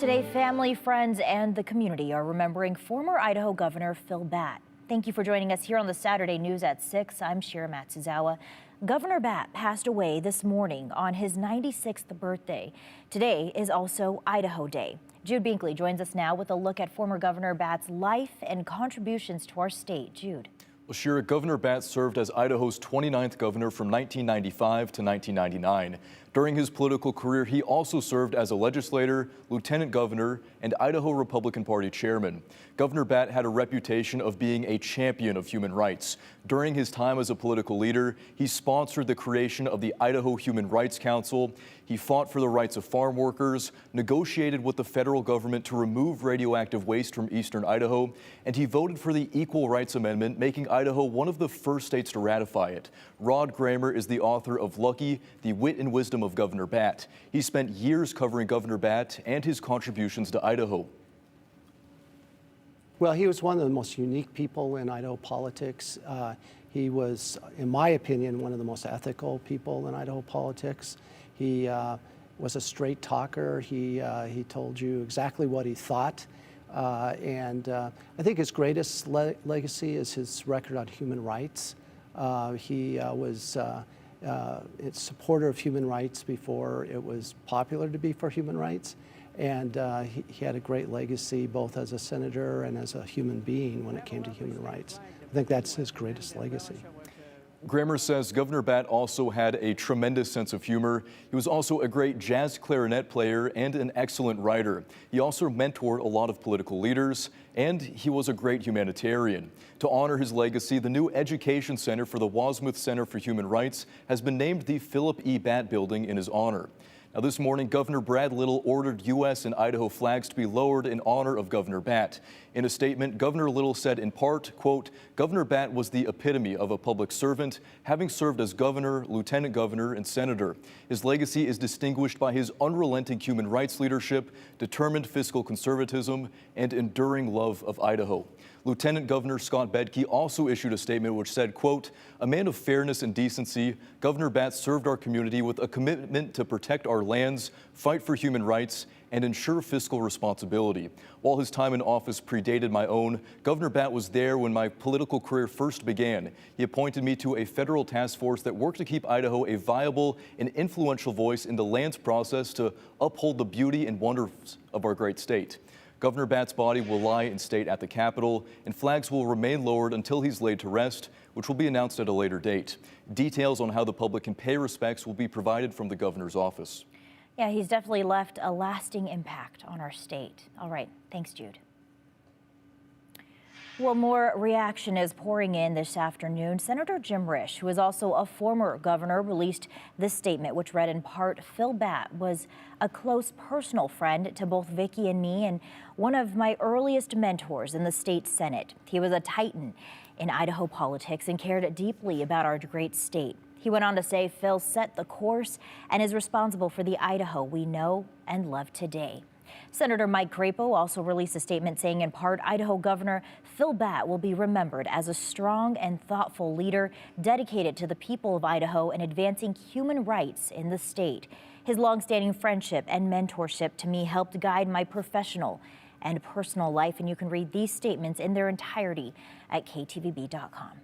Today, family, friends, and the community are remembering former Idaho Governor Phil Batt. Thank you for joining us here on the Saturday News at 6. I'm Shira Matsuzawa. Governor Batt passed away this morning on his 96th birthday. Today is also Idaho Day. Jude Binkley joins us now with a look at former Governor Batt's life and contributions to our state. Jude. Well, Shira, Governor Batt served as Idaho's 29th governor from 1995 to 1999. During his political career, he also served as a legislator, lieutenant governor, and Idaho Republican Party chairman. Governor Batt had a reputation of being a champion of human rights. During his time as a political leader, he sponsored the creation of the Idaho Human Rights Council. He fought for the rights of farm workers, negotiated with the federal government to remove radioactive waste from eastern Idaho, and he voted for the Equal Rights Amendment, making Idaho one of the first states to ratify it. Rod Gramer is the author of Lucky, The Wit and Wisdom of Governor Batt. He spent years covering Governor Batt and his contributions to Idaho. Well, he was one of the most unique people in Idaho politics. He was, in my opinion, one of the most ethical people in Idaho politics. He was a straight talker. He told you exactly what he thought. And I think his greatest legacy is his record on human rights. He was a supporter of human rights before it was popular to be for human rights. And he had a great legacy both as a senator and as a human being when it came to human rights. I think that's his greatest legacy. Gramer says Governor Batt also had a tremendous sense of humor. He was also a great jazz clarinet player and an excellent writer. He also mentored a lot of political leaders, and he was a great humanitarian. To honor his legacy, the new Education Center for the Wasmuth Center for Human Rights has been named the Philip E. Batt Building in his honor. Now, this morning, Governor Brad Little ordered U.S. and Idaho flags to be lowered in honor of Governor Batt. In a statement, Governor Little said in part, quote, "Governor Batt was the epitome of a public servant, having served as governor, lieutenant governor, and senator. His legacy is distinguished by his unrelenting human rights leadership, determined fiscal conservatism, and enduring love of Idaho." Lieutenant Governor Scott Bedke also issued a statement which said, quote, "A man of fairness and decency, Governor Batt served our community with a commitment to protect our lands, fight for human rights, and ensure fiscal responsibility. While his time in office predated my own, Governor Batt was there when my political career first began. He appointed me to a federal task force that worked to keep Idaho a viable and influential voice in the lands process to uphold the beauty and wonders of our great state. Governor Batt's body will lie in state at the Capitol, and flags will remain lowered until he's laid to rest, which will be announced at a later date. Details on how the public can pay respects will be provided from the governor's office." Yeah, he's definitely left a lasting impact on our state. All right, thanks, Jude. Well, more reaction is pouring in this afternoon. Senator Jim Risch, who is also a former governor, released this statement, which read in part, "Phil Batt was a close personal friend to both Vicki and me and one of my earliest mentors in the state Senate. He was a titan in Idaho politics and cared deeply about our great state." He went on to say Phil set the course and is responsible for the Idaho we know and love today. Senator Mike Crapo also released a statement saying in part, Idaho Governor Phil Batt will be remembered as a strong and thoughtful leader dedicated to the people of Idaho and advancing human rights in the state. His longstanding friendship and mentorship to me helped guide my professional and personal life, and you can read these statements in their entirety at ktvb.com.